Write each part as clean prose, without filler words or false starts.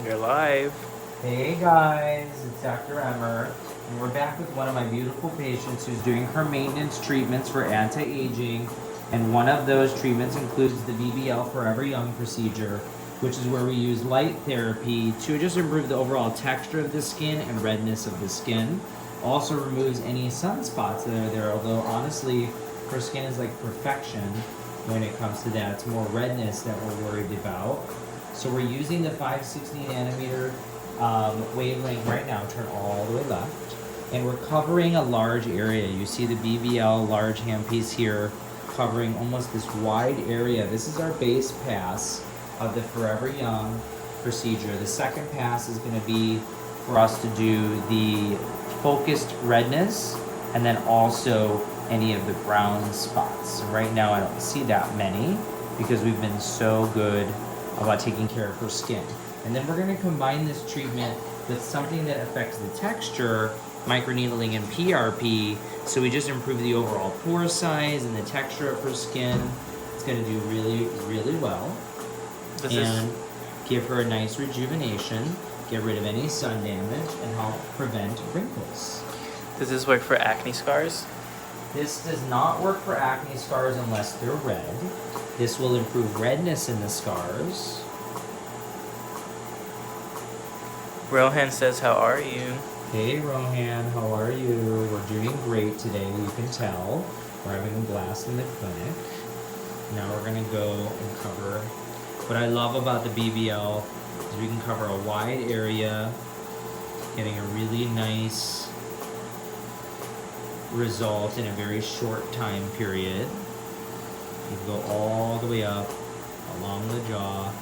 You're live. Hey guys, it's Dr. Emer, and we're back with one of my beautiful patients who's doing her maintenance treatments for anti-aging, and one of those treatments includes the BBL Forever Young procedure, which is where we use light therapy to just improve the overall texture of the skin and redness of the skin. Also removes any sunspots that are there, although honestly, her skin is like perfection when it comes to that. It's more redness that we're worried about. So we're using the 560 nanometer wavelength right now, turn all the way left. And we're covering a large area. You see the BBL large handpiece here covering almost this wide area. This is our base pass of the Forever Young procedure. The second pass is going to be for us to do the focused redness and then also any of the brown spots. Right now I don't see that many because we've been so good about taking care of her skin. And then we're going to combine this treatment with something that affects the texture, microneedling and PRP, so we just improve the overall pore size and the texture of her skin. It's going to do really, really well. And give her a nice rejuvenation, get rid of any sun damage, and help prevent wrinkles. Does this work for acne scars? This does not work for acne scars unless they're red. This will improve redness in the scars. Rohan says, how are you? Hey Rohan, how are you? We're doing great today, you can tell. We're having a blast in the clinic. Now we're gonna go and cover. What I love about the BBL is we can cover a wide area, getting a really nice result in a very short time period. You can go all the way up, along the jaw.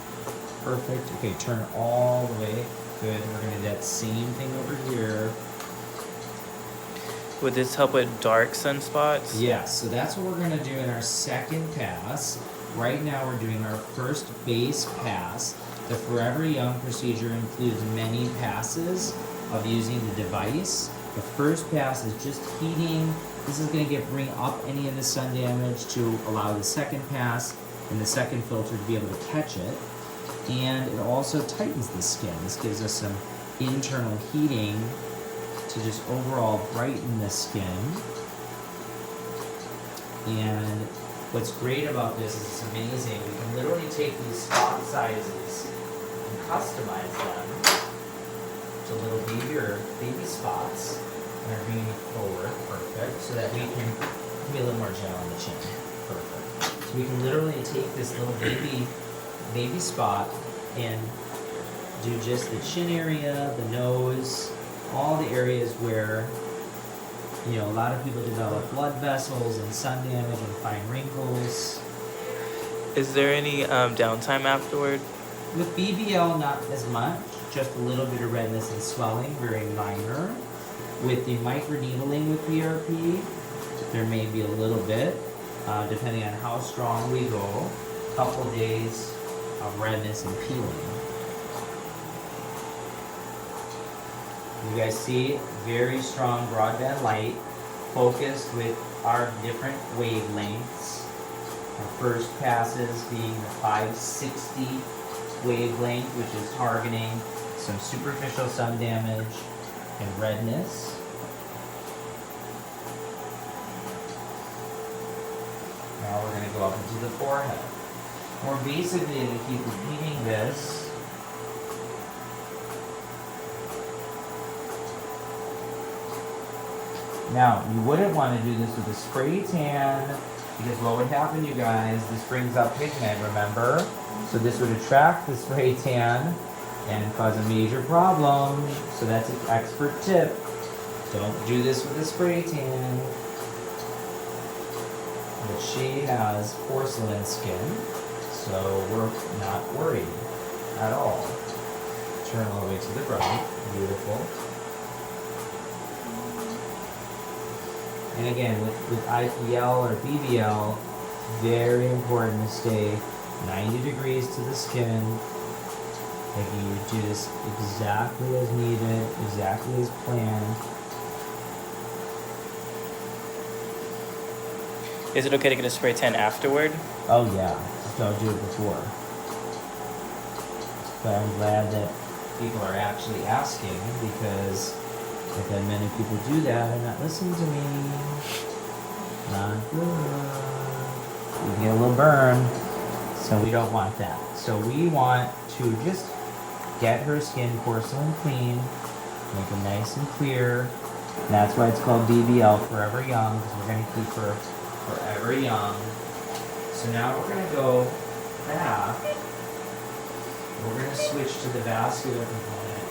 Perfect. Okay, turn all the way. Good. We're going to do that same thing over here. Would this help with dark sunspots? Yes, so that's what we're going to do in our second pass. Right now we're doing our first base pass. The Forever Young procedure includes many passes of using the device. The first pass is just heating. This is going to bring up any of the sun damage to allow the second pass and the second filter to be able to catch it. And it also tightens the skin. This gives us some internal heating to just overall brighten the skin. And what's great about this is it's amazing. We can literally take these spot sizes and customize them to little baby spots. And are bringing it forward, perfect, so that we can be a little more gel on the chin, perfect. So we can literally take this little baby spot and do just the chin area, the nose, all the areas where, you know, a lot of people develop blood vessels and sun damage and fine wrinkles. Is there any downtime afterward? With BBL, not as much, just a little bit of redness and swelling, very minor. With the microneedling with PRP, there may be a little bit, depending on how strong we go, a couple days of redness and peeling. You guys see, very strong broadband light, focused with our different wavelengths. Our first passes being the 560 wavelength, which is targeting some superficial sun damage and redness. Now we're going to go up into the forehead. We're basically going to keep repeating this. Now, you wouldn't want to do this with a spray tan, because what would happen, you guys, this brings up pigment, remember? So this would attract the spray tan and cause a major problem. So that's an expert tip. Don't do this with a spray tan. But she has porcelain skin, so we're not worried at all. Turn all the way to the right. Beautiful. And again, with IPL or BBL, very important to stay 90 degrees to the skin. Like you do this exactly as needed, exactly as planned. Is it okay to get a spray tan afterward? Oh yeah, just don't do it before. But I'm glad that people are actually asking, because I've had many people do that and not listen to me. Not good. You get a little burn, so we don't want that. So we want to just get her skin porcelain clean, make it nice and clear. And that's why it's called BBL Forever Young, because we're going to keep her forever young. So now we're going to go back. We're going to switch to the vascular component.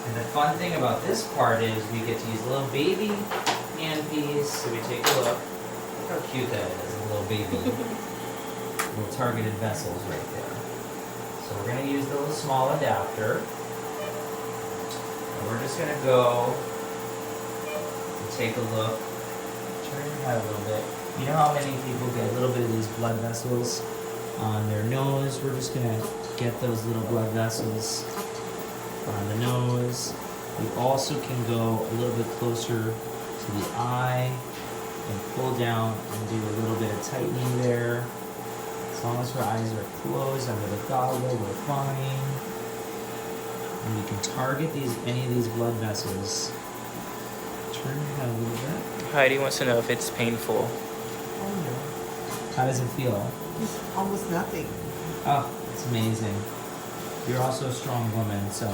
And the fun thing about this part is we get to use a little baby handpiece. So we take a look. Look how cute that is, a little baby. Little targeted vessels right there. So we're going to use the little small adapter. And we're just going to go and take a look. Turn your head a little bit. You know how many people get a little bit of these blood vessels on their nose? We're just going to get those little blood vessels on the nose. We also can go a little bit closer to the eye and pull down and do a little bit of tightening there. As long as her eyes are closed under the goggle, we're fine. And you can target any of these blood vessels. Turn your head a little bit. Heidi wants to know if it's painful. Oh no. How does it feel? It's almost nothing. Oh, it's amazing. You're also a strong woman, so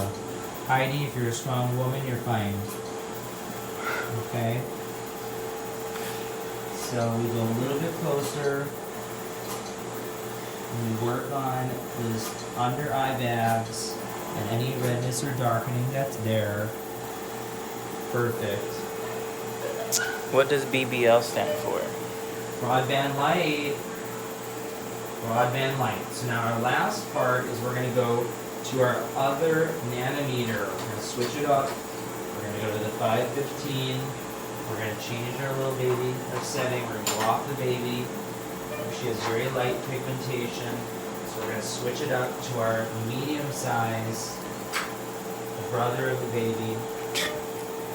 Heidi, if you're a strong woman, you're fine. Okay? So we go a little bit closer. And we work on those under eye bags and any redness or darkening that's there. Perfect. What does BBL stand for? BroadBand Light. BroadBand Light. So now our last part is we're going to go to our other nanometer. We're going to switch it up. We're going to go to the 515. We're going to change our little baby, our setting. We're going to go off the baby. She has very light pigmentation. So we're going to switch it up to our medium size, the brother of the baby.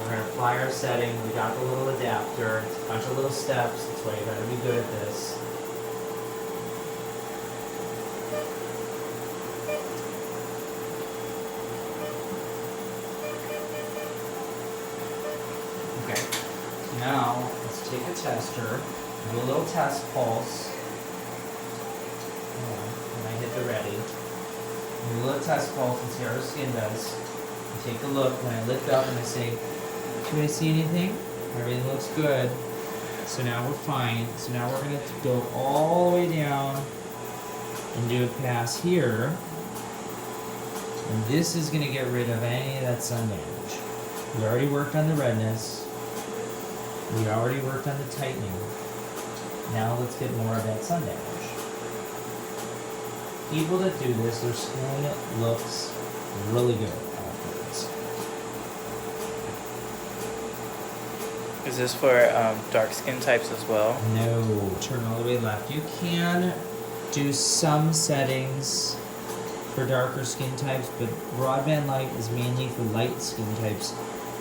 We're going to apply our setting. We got the little adapter. It's a bunch of little steps. That's why you got to be good at this. Okay. Now, let's take a tester. Do a little test pulse. When I hit the ready. Do a little test pulse and see how our skin does. And take a look. When I lift up and I say, do I see anything? Everything looks good. So now we're fine. So now we're going to go all the way down and do a pass here. And this is going to get rid of any of that sun damage. We already worked on the redness. We already worked on the tightening. Now let's get more of that sun damage. People that do this, their skin looks really good afterwards. Is this for dark skin types as well? No, turn all the way left. You can do some settings for darker skin types, but BroadBand Light is mainly for light skin types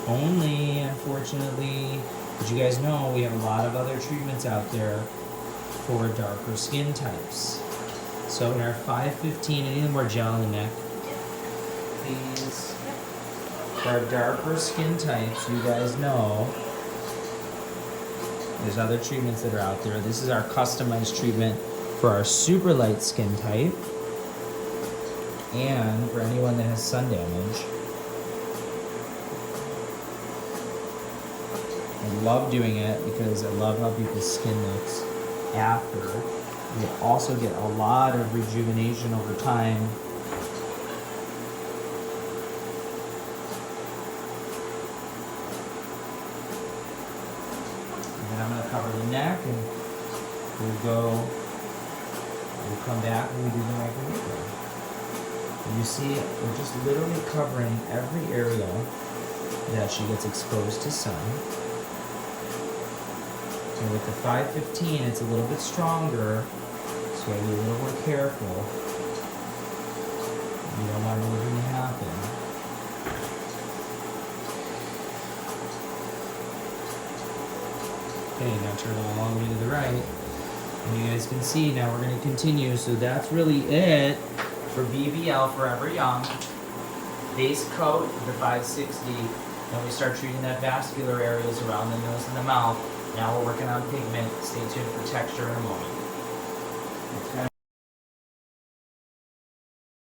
only, unfortunately. But you guys know we have a lot of other treatments out there for darker skin types. So in our 515, I need more gel in the neck. Please. For our darker skin types, you guys know there's other treatments that are out there. This is our customized treatment for our super light skin type. And for anyone that has sun damage. I love doing it because I love how people's skin looks after. You also get a lot of rejuvenation over time. And then I'm going to cover the neck and we'll come back and we do the microneedling. And you see, we're just literally covering every area that she gets exposed to sun. And with the 515, it's a little bit stronger, so you gotta be a little more careful. You don't want anything to happen. Okay, now turn it all the way to the right. And you guys can see, now we're going to continue. So that's really it for BBL Forever Young. base coat, the 560, then we start treating that vascular areas around the nose and the mouth. Now we're working on pigment. Stay tuned for texture in a moment.